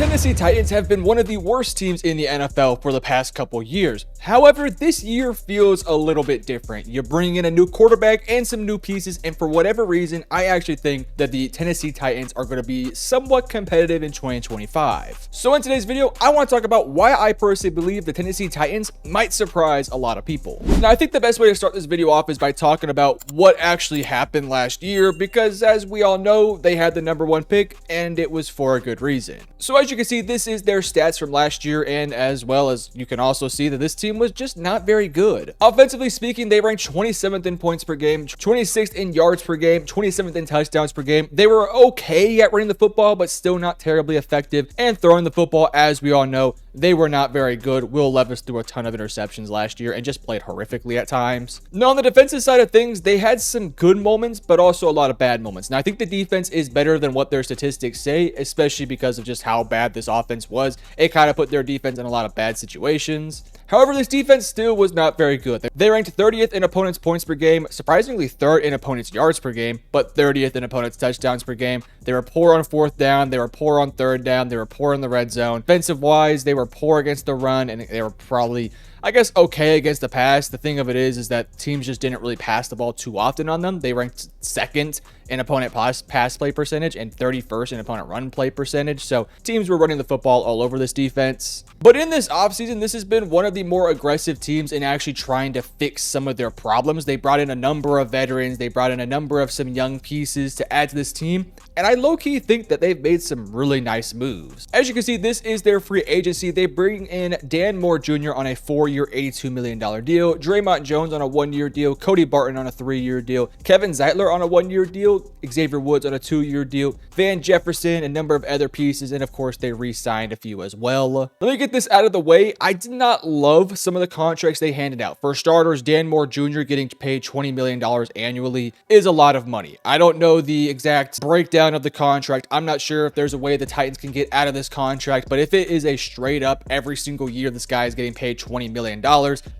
Tennessee Titans have been one of the worst teams in the NFL for the past couple years. However, this year feels a little bit different. You're bringing in a new quarterback and some new pieces, and for whatever reason, I actually think that the Tennessee Titans are going to be somewhat competitive in 2025. So in today's video, I want to talk about why I personally believe the Tennessee Titans might surprise a lot of people. Now, I think the best way to start this video off is by talking about what actually happened last year, because as we all know, they had the #1 pick, and it was for a good reason. So as you can see, this is their stats from last year, and as well as you can also see that this team was just not very good. Offensively speaking, they ranked 27th in points per game, 26th in yards per game, 27th in touchdowns per game. They were okay at running the football, but still not terribly effective, and throwing the football, as we all know, they were not very good. Will Levis threw a ton of interceptions last year and just played horrifically at times. Now, on the defensive side of things, they had some good moments, but also a lot of bad moments. Now, I think the defense is better than what their statistics say, especially because of just how bad this offense was. It kind of put their defense in a lot of bad situations. However, this defense still was not very good. They ranked 30th in opponents' points per game, surprisingly 3rd in opponents' yards per game, but 30th in opponents' touchdowns per game. They were poor on 4th down, they were poor on 3rd down, they were poor in the red zone. Defensive-wise, they were poor against the run, and they were probably, I guess, okay against the pass. The thing of it is that teams just didn't really pass the ball too often on them. They ranked 2nd in opponent pass play percentage and 31st in opponent run play percentage. So teams were running the football all over this defense. But in this offseason, this has been one of the more aggressive teams in actually trying to fix some of their problems. They brought in a number of veterans. They brought in a number of some young pieces to add to this team. And I low-key think that they've made some really nice moves. As you can see, this is their free agency. They bring in Dan Moore Jr. on a 4-year, $82 million deal, Draymond Jones on a 1-year deal, Cody Barton on a 3-year deal, Kevin Zeitler on a 1-year deal, Xavier Woods on a 2-year deal, Van Jefferson, a number of other pieces, and of course, they re-signed a few as well. Let me get this out of the way. I did not love some of the contracts they handed out. For starters, Dan Moore Jr. getting paid $20 million annually is a lot of money. I don't know the exact breakdown of the contract. I'm not sure if there's a way the Titans can get out of this contract, but if it is a straight up every single year this guy is getting paid $20 million,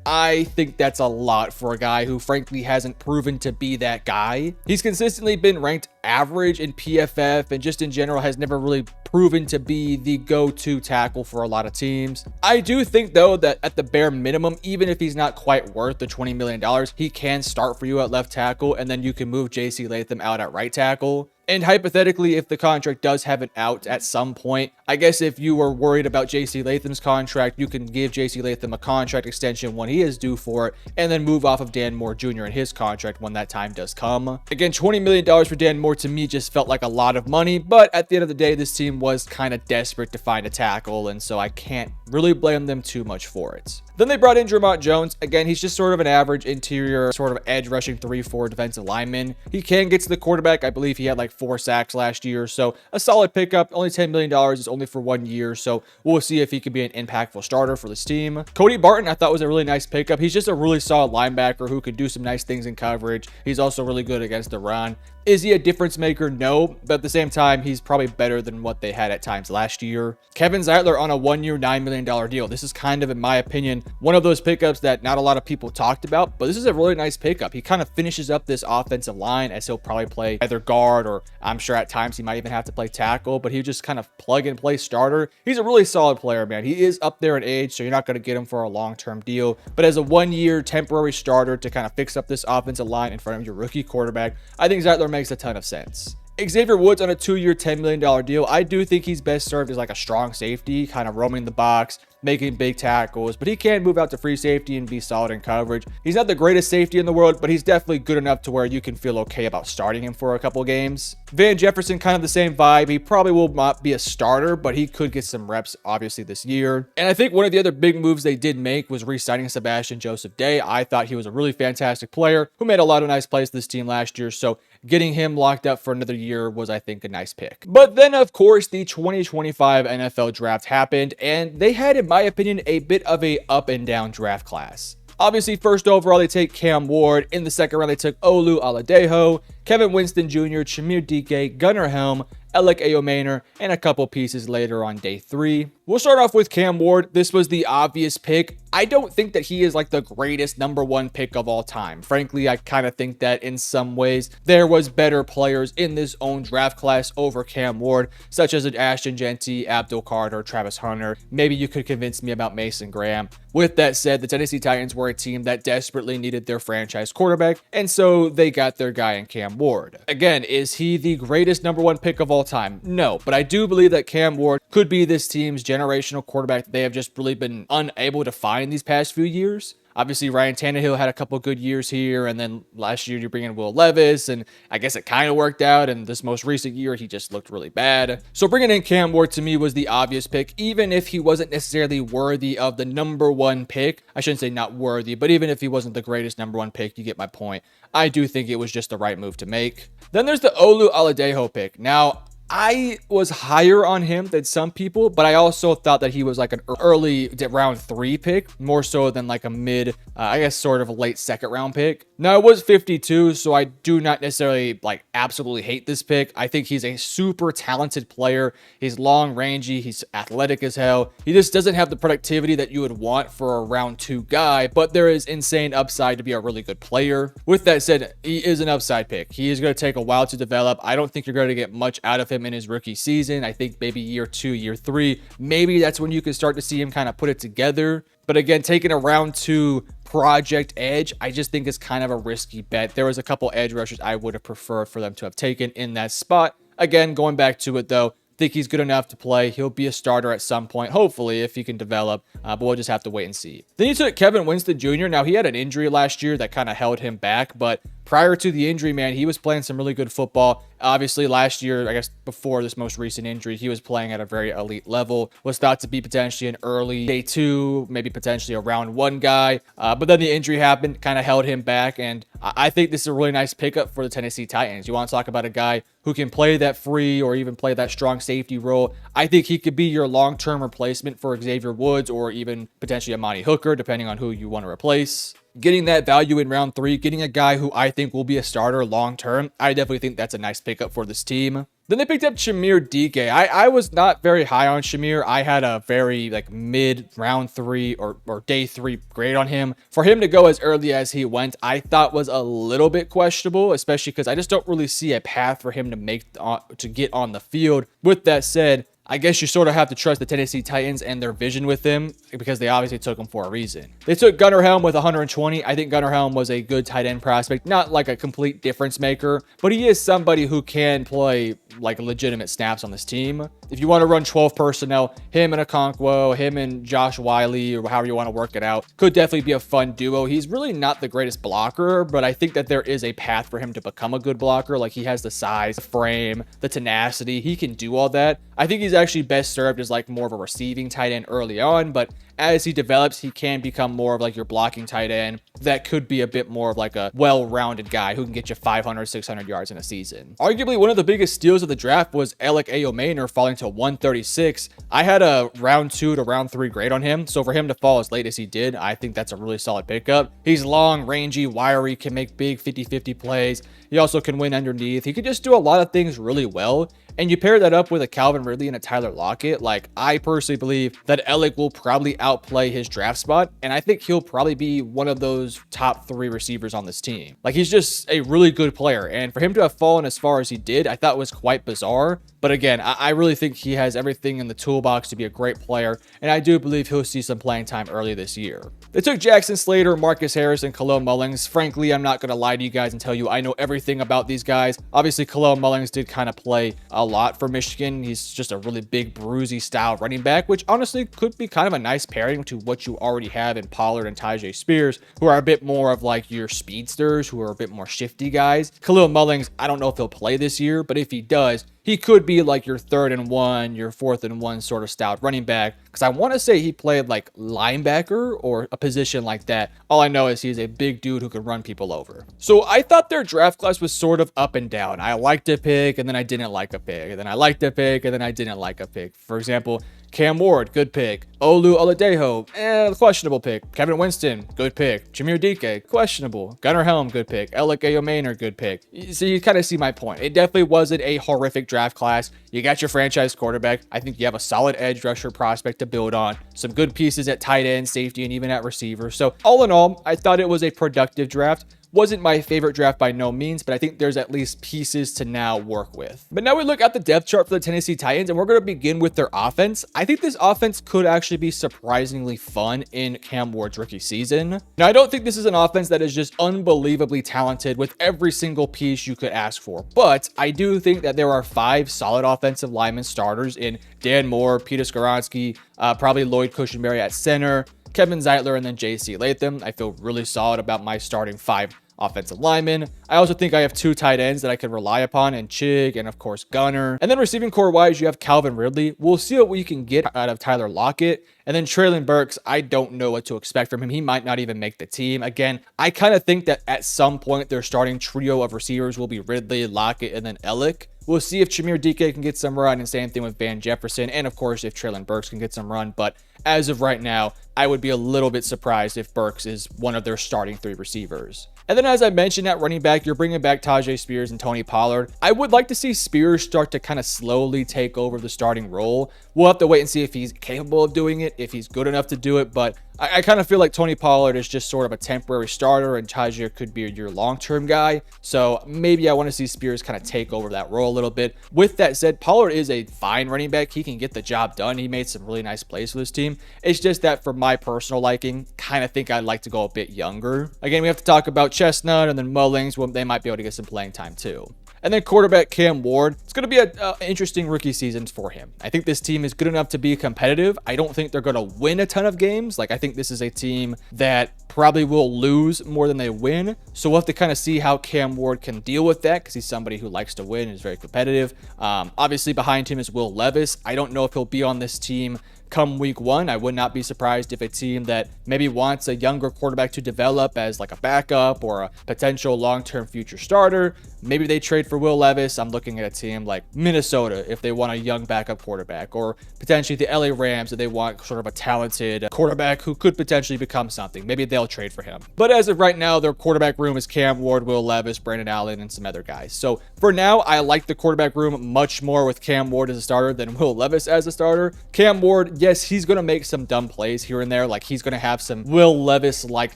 I think that's a lot for a guy who frankly hasn't proven to be that guy. He's consistently been ranked average in PFF and just in general has never really proven to be the go-to tackle for a lot of teams. I do think though that at the bare minimum, even if he's not quite worth the $20 million, he can start for you at left tackle, and then you can move JC Latham out at right tackle. And hypothetically, if the contract does have an out at some point, I guess if you were worried about JC Latham's contract, you can give JC Latham a contract extension when he is due for it, and then move off of Dan Moore Jr. and his contract when that time does come. Again, $20 million for Dan Moore to me just felt like a lot of money, but at the end of the day, this team was kind of desperate to find a tackle, and so I can't really blame them too much for it. Then they brought in Draymond Jones. Again, he's just sort of an average interior, sort of edge rushing 3-4 defensive lineman. He can get to the quarterback. I believe he had like 4 sacks last year, so a solid pickup. Only $10 million is only for 1 year, so we'll see if he can be an impactful starter for this team. Cody Barton, I thought was a really nice pickup. He's just a really solid linebacker who can do some nice things in coverage. He's also really good against the run. Is he a difference maker? No, but at the same time, he's probably better than what they had at times last year. Kevin Zeitler on a 1-year, $9 million deal. This is kind of, in my opinion, one of those pickups that not a lot of people talked about, but this is a really nice pickup. He kind of finishes up this offensive line, as he'll probably play either guard, or I'm sure at times he might even have to play tackle, but he just kind of plug and play starter. He's a really solid player, man. He is up there in age, so you're not going to get him for a long-term deal, but as a 1-year temporary starter to kind of fix up this offensive line in front of your rookie quarterback, I think Zeitler makes a ton of sense. Xavier Woods on a 2-year, $10 million deal. I do think he's best served as like a strong safety, kind of roaming the box, making big tackles, but he can move out to free safety and be solid in coverage. He's not the greatest safety in the world, but he's definitely good enough to where you can feel okay about starting him for a couple games. Van Jefferson, kind of the same vibe. He probably will not be a starter, but he could get some reps obviously this year. And I think one of the other big moves they did make was re-signing Sebastian Joseph Day. I thought he was a really fantastic player who made a lot of nice plays to this team last year, so getting him locked up for another year was, I think, a nice pick. But then, of course, the 2025 NFL draft happened, and they had, in my opinion, a bit of a up and down draft class. Obviously, first overall, they take Cam Ward. In the second round, they took Olu Aladejo, Kevin Winston Jr., Shamir Dike, Gunnar Helm, Alec Ayomaner, and a couple pieces later on day 3. We'll start off with Cam Ward. This was the obvious pick. I don't think that he is like the greatest number one pick of all time. Frankly, I kind of think that in some ways there was better players in this own draft class over Cam Ward, such as an Ashton Genty, Abdul Carter, Travis Hunter. Maybe you could convince me about Mason Graham. With that said, the Tennessee Titans were a team that desperately needed their franchise quarterback, and so they got their guy in Cam Ward. Again, is he the greatest number one pick of all time? No, but I do believe that Cam Ward could be this team's generational quarterback that they have just really been unable to find these past few years. Obviously, Ryan Tannehill had a couple good years here, and then last year you bring in Will Levis, and I guess it kind of worked out, and this most recent year he just looked really bad. So bringing in Cam Ward to me was the obvious pick, even if he wasn't necessarily worthy of the number one pick. I shouldn't say not worthy, but even if he wasn't the greatest number one pick, you get my point. I do think it was just the right move to make. Then there's the Olu Oladejo pick. Now, I was higher on him than some people, but I also thought that he was like an early round 3 pick, more so than like a mid, I guess sort of a late second round pick. Now it was 52, so I do not necessarily like absolutely hate this pick. I think he's a super talented player. He's long rangey, he's athletic as hell. He just doesn't have the productivity that you would want for a round 2 guy, but there is insane upside to be a really good player. With that said, he is an upside pick. He is going to take a while to develop. I don't think you're going to get much out of him in his rookie season. I think maybe year 2, year 3, maybe that's when you can start to see him kind of put it together. But again, taking a round 2 project edge, I just think is kind of a risky bet. There was a couple edge rushers I would have preferred for them to have taken in that spot. Again, going back to it though, think he's good enough to play. He'll be a starter at some point, hopefully, if he can develop, but we'll just have to wait and see. Then you took Kevin Winston Jr. Now, he had an injury last year that kind of held him back, but prior to the injury, man, he was playing some really good football. Obviously, last year, I guess before this most recent injury, he was playing at a very elite level, was thought to be potentially an early day 2, maybe potentially a round 1 guy, but then the injury happened, kind of held him back, and I think this is a really nice pickup for the Tennessee Titans. You want to talk about a guy who can play that free or even play that strong safety role. I think he could be your long-term replacement for Xavier Woods or even potentially Amani Hooker, depending on who you want to replace. Getting that value in round 3, getting a guy who I think will be a starter long-term, I definitely think that's a nice pickup for this team. Then they picked up Shamir Dike. I was not very high on Shamir. I had a very like mid round 3 or day 3 grade on him. For him to go as early as he went, I thought was a little bit questionable, especially because I just don't really see a path for him to get on the field. With that said, I guess you sort of have to trust the Tennessee Titans and their vision with him because they obviously took him for a reason. They took Gunnar Helm with 120. I think Gunnar Helm was a good tight end prospect, not like a complete difference maker, but he is somebody who can play like legitimate snaps on this team. If you want to run 12 personnel, him and Okonkwo, him and Josh Wiley, or however you want to work it out, could definitely be a fun duo. He's really not the greatest blocker, but I think that there is a path for him to become a good blocker. Like he has the size, the frame, the tenacity. He can do all that. I think he's actually best served as like more of a receiving tight end early on, but as he develops, he can become more of like your blocking tight end that could be a bit more of like a well-rounded guy who can get you 500, 600 yards in a season. Arguably, one of the biggest steals of the draft was Alec Ayomaner falling to 136. I had a round 2 to round 3 grade on him, so for him to fall as late as he did, I think that's a really solid pickup. He's long, rangy, wiry, can make big 50-50 plays. He also can win underneath. He could just do a lot of things really well. And you pair that up with a Calvin Ridley and a Tyler Lockett, like I personally believe that Alec will probably outplay his draft spot, and I think he'll probably be one of those top 3 receivers on this team. Like he's just a really good player, and for him to have fallen as far as he did, I thought was quite bizarre. But again, I really think he has everything in the toolbox to be a great player, and I do believe he'll see some playing time early this year. They took Jackson Slater, Marcus Harris, and Khalil Mullings. Frankly, I'm not going to lie to you guys and tell you I know everything about these guys. Obviously, Khalil Mullings did kind of play a lot for Michigan. He's just a really big, bruisey style running back, which honestly could be kind of a nice pairing to what you already have in Pollard and Tyjae Spears, who are a bit more of like your speedsters, who are a bit more shifty guys. Khalil Mullings, I don't know if he'll play this year, but if he does, he could be like your 3rd and 1, your 4th and 1 sort of stout running back. Because I want to say he played like linebacker or a position like that. All I know is he's a big dude who could run people over. So I thought their draft class was sort of up and down. I liked a pick and then I didn't like a pick. And then I liked a pick and then I didn't like a pick. For example, Cam Ward, good pick. Olu Oladejo, questionable pick. Kevin Winston, good pick. Jameer Dike, questionable. Gunnar Helm, good pick. Alec Ayomaner, good pick. So you kind of see my point. It definitely wasn't a horrific draft class. You got your franchise quarterback. I think you have a solid edge rusher prospect to build on. Some good pieces at tight end, safety, and even at receiver. So all in all, I thought it was a productive draft. Wasn't my favorite draft by no means, but I think there's at least pieces to now work with. But now we look at the depth chart for the Tennessee Titans, and we're going to begin with their offense. I think this offense could actually be surprisingly fun in Cam Ward's rookie season. Now, I don't think this is an offense that is just unbelievably talented with every single piece you could ask for, but I do think that there are 5 solid offensive lineman starters in Dan Moore, Peter Skoronski, probably Lloyd Cushenberry at center, Kevin Zeitler, and then J.C. Latham. I feel really solid about my starting 5 offensive linemen. I also think I have 2 tight ends that I can rely upon, and Chig, and of course Gunner. And then receiving core wise, you have Calvin Ridley. We'll see what we can get out of Tyler Lockett. And then Treylon Burks, I don't know what to expect from him. He might not even make the team. Again, I kind of think that at some point their starting trio of receivers will be Ridley, Lockett, and then Ellick. We'll see if Jameer Dike can get some run, and same thing with Van Jefferson, and of course if Treylon Burks can get some run. But as of right now, I would be a little bit surprised if Burks is one of their starting 3 receivers. And then as I mentioned at running back, you're bringing back Tajay Spears and Tony Pollard. I would like to see Spears start to kind of slowly take over the starting role. We'll have to wait and see if he's capable of doing it, if he's good enough to do it, but I kind of feel like Tony Pollard is just sort of a temporary starter, and Tajay could be your long-term guy. So maybe I want to see Spears kind of take over that role a little bit. With that said, Pollard is a fine running back. He can get the job done. He made some really nice plays for this team. It's just that for my personal liking, kind of think I'd like to go a bit younger. Again, we have to talk about Chestnut and then Mullings. Well, they might be able to get some playing time too. And then quarterback Cam Ward. It's going to be an interesting rookie season for him. I think this team is good enough to be competitive. I don't think they're going to win a ton of games. Like, I think this is a team that probably will lose more than they win. So we'll have to kind of see how Cam Ward can deal with that, because he's somebody who likes to win and is very competitive. Obviously, behind him is Will Levis. I don't know if he'll be on this team come week 1. I would not be surprised if a team that maybe wants a younger quarterback to develop as like a backup or a potential long-term future starter, maybe they trade for Will Levis. I'm looking at a team like Minnesota if they want a young backup quarterback, or potentially the LA Rams if they want sort of a talented quarterback who could potentially become something. Maybe they'll trade for him. But as of right now, their quarterback room is Cam Ward, Will Levis, Brandon Allen, and some other guys. So for now, I like the quarterback room much more with Cam Ward as a starter than Will Levis as a starter. Cam Ward, yes, he's going to make some dumb plays here and there. Like, he's going to have some Will Levis-like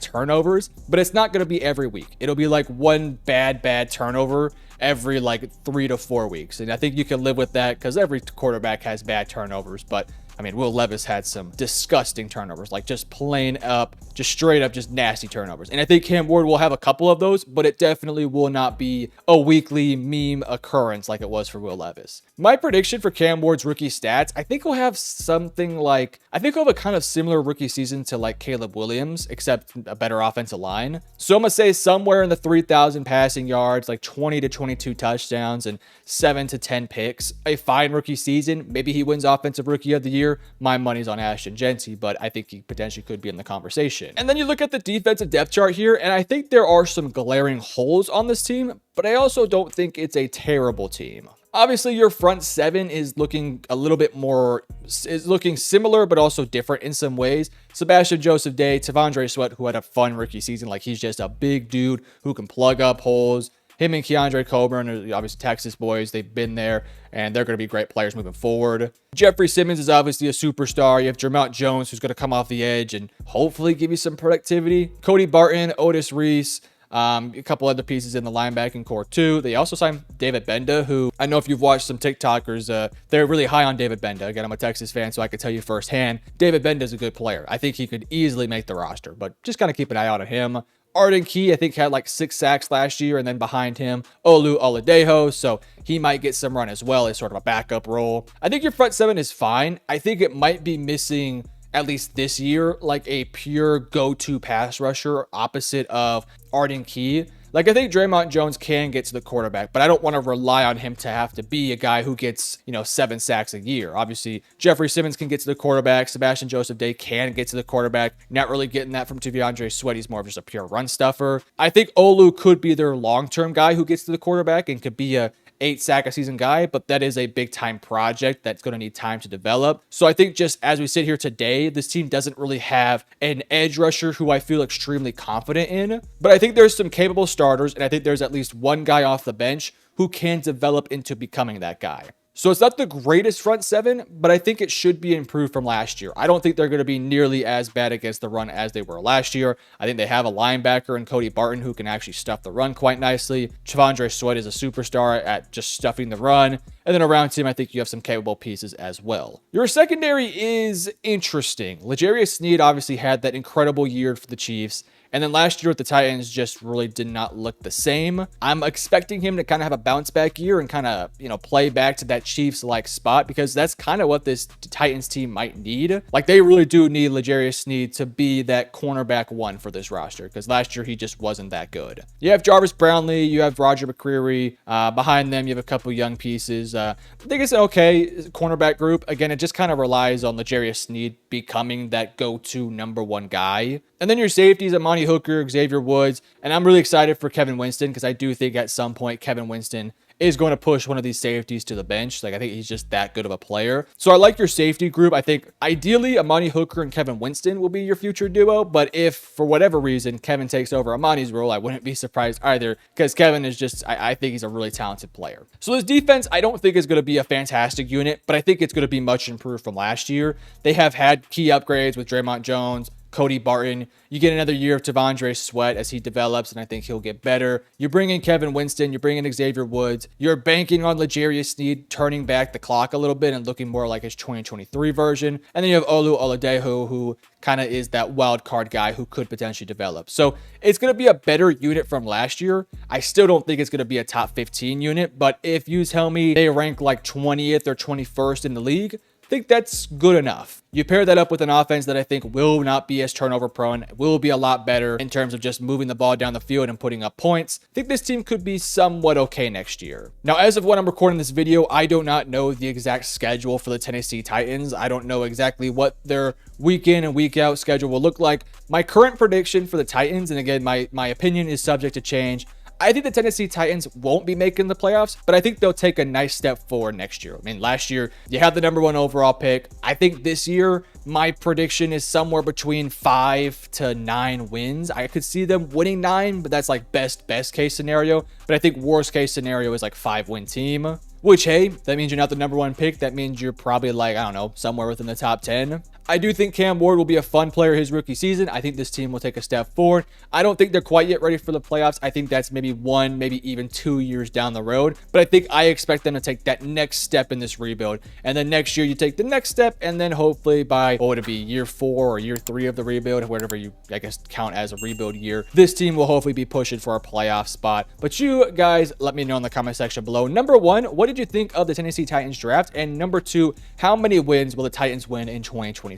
turnovers, but it's not going to be every week. It'll be like one bad turnover every like 3 to 4 weeks. And I think you can live with that because every quarterback has bad turnovers. But I mean, Will Levis had some disgusting turnovers, like just plain up, just straight up, just nasty turnovers. And I think Cam Ward will have a couple of those, but it definitely will not be a weekly meme occurrence like it was for Will Levis. My prediction for Cam Ward's rookie stats, I think he'll have something like, I think he'll have a kind of similar rookie season to like Caleb Williams, except a better offensive line. So I'm going to say somewhere in the 3,000 passing yards, like 20 to 22 touchdowns and 7 to 10 picks. A fine rookie season. Maybe he wins Offensive Rookie of the Year. My money's on Ashton Jeanty, but I think he potentially could be in the conversation. And then you look at the defensive depth chart here, and I think there are some glaring holes on this team, but I also don't think it's a terrible team. Obviously, your front 7 is looking a little bit more, is looking similar, but also different in some ways. Sebastian Joseph Day, Tavondre Sweat, who had a fun rookie season. Like, he's just a big dude who can plug up holes. Him and Keandre Coburn are obviously Texas boys. They've been there, and they're going to be great players moving forward. Jeffrey Simmons is obviously a superstar. You have Jermont Jones, who's going to come off the edge and hopefully give you some productivity. Cody Barton, Otis Reese, a couple other pieces in the linebacking core too. They also signed David Benda, who I know if you've watched some TikTokers, they're really high on David Benda. Again, I'm a Texas fan, so I can tell you firsthand, David Benda is a good player. I think he could easily make the roster, but just kind of keep an eye out on him. Arden Key, I think, had like 6 sacks last year, and then behind him, Olu Oladejo, so he might get some run as well as sort of a backup role. I think your front 7 is fine. I think it might be missing, at least this year, like a pure go-to pass rusher opposite of Arden Key. Like, I think Draymond Jones can get to the quarterback, but I don't want to rely on him to have to be a guy who gets, 7 sacks a year. Obviously, Jeffrey Simmons can get to the quarterback. Sebastian Joseph Day can get to the quarterback. Not really getting that from Tavondre Sweat. He's more of just a pure run stuffer. I think Olu could be their long-term guy who gets to the quarterback and could be a 8 sack a season guy, but that is a big time project that's going to need time to develop. So I think just as we sit here today, this team doesn't really have an edge rusher who I feel extremely confident in, but I think there's some capable starters, and I think there's at least one guy off the bench who can develop into becoming that guy. So it's not the greatest front seven, but I think it should be improved from last year. I don't think they're going to be nearly as bad against the run as they were last year. I think they have a linebacker in Cody Barton who can actually stuff the run quite nicely. T'Vondre Sweat is a superstar at just stuffing the run. And then around him, I think you have some capable pieces as well. Your secondary is interesting. L'Jarius Sneed obviously had that incredible year for the Chiefs. And then last year with the Titans just really did not look the same. I'm expecting him to kind of have a bounce back year and kind of, play back to that Chiefs-like spot, because that's kind of what this Titans team might need. Like, they really do need L'Jarius Sneed to be that cornerback one for this roster, because last year he just wasn't that good. You have Jarvis Brownlee, you have Roger McCreary. Behind them, you have a couple young pieces. I think it's an okay cornerback group. Again, it just kind of relies on L'Jarius Sneed becoming that go-to number one guy. And then your safeties, Amani Hooker, Xavier Woods, and I'm really excited for Kevin Winston, because I do think at some point Kevin Winston is going to push one of these safeties to the bench. Like, I think he's just that good of a player. So I like your safety group. I think ideally Amani Hooker and Kevin Winston will be your future duo, but if for whatever reason Kevin takes over Amani's role, I wouldn't be surprised either, because Kevin is just, I think he's a really talented player. So this defense, I don't think is going to be a fantastic unit, but I think it's going to be much improved from last year. They have had key upgrades with Draymond Jones, Cody Barton. You get another year of T'Vondre Sweat as he develops, and I think he'll get better. You bring in Kevin Winston, you bring in Xavier Woods. You're banking on L'Jarius Sneed turning back the clock a little bit and looking more like his 2023 version. And then you have Olu Oladejo, who kind of is that wild card guy who could potentially develop. So it's going to be a better unit from last year. I still don't think it's going to be a top 15 unit, but if you tell me they rank like 20th or 21st in the league, I think that's good enough. You pair that up with an offense that I think will not be as turnover prone, will be a lot better in terms of just moving the ball down the field and putting up points. I think this team could be somewhat okay next year. Now, as of when I'm recording this video, I do not know the exact schedule for the Tennessee Titans. I don't know exactly what their week in and week out schedule will look like. My current prediction for the Titans, and again, my opinion is subject to change, I think the Tennessee Titans won't be making the playoffs, but I think they'll take a nice step forward next year. I mean, last year, you had the #1 overall pick. I think this year, my prediction is somewhere between 5 to 9 wins. I could see them winning 9, but that's like best case scenario. But I think worst case scenario is like 5-win team. Which, hey, that means you're not the #1 pick. That means you're probably like, I don't know, somewhere within the top 10. I do think Cam Ward will be a fun player his rookie season. I think this team will take a step forward. I don't think they're quite yet ready for the playoffs. I think that's maybe 1, maybe even 2 years down the road. But I expect them to take that next step in this rebuild. And then next year you take the next step, and then hopefully by, what would it be, year 4 or year 3 of the rebuild, whatever you, I guess, count as a rebuild year, this team will hopefully be pushing for a playoff spot. But you guys, let me know in the comment section below. #1, what did you think of the Tennessee Titans draft? And #2, how many wins will the Titans win in 2025?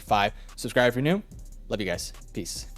Subscribe if you're new. Love you guys. Peace.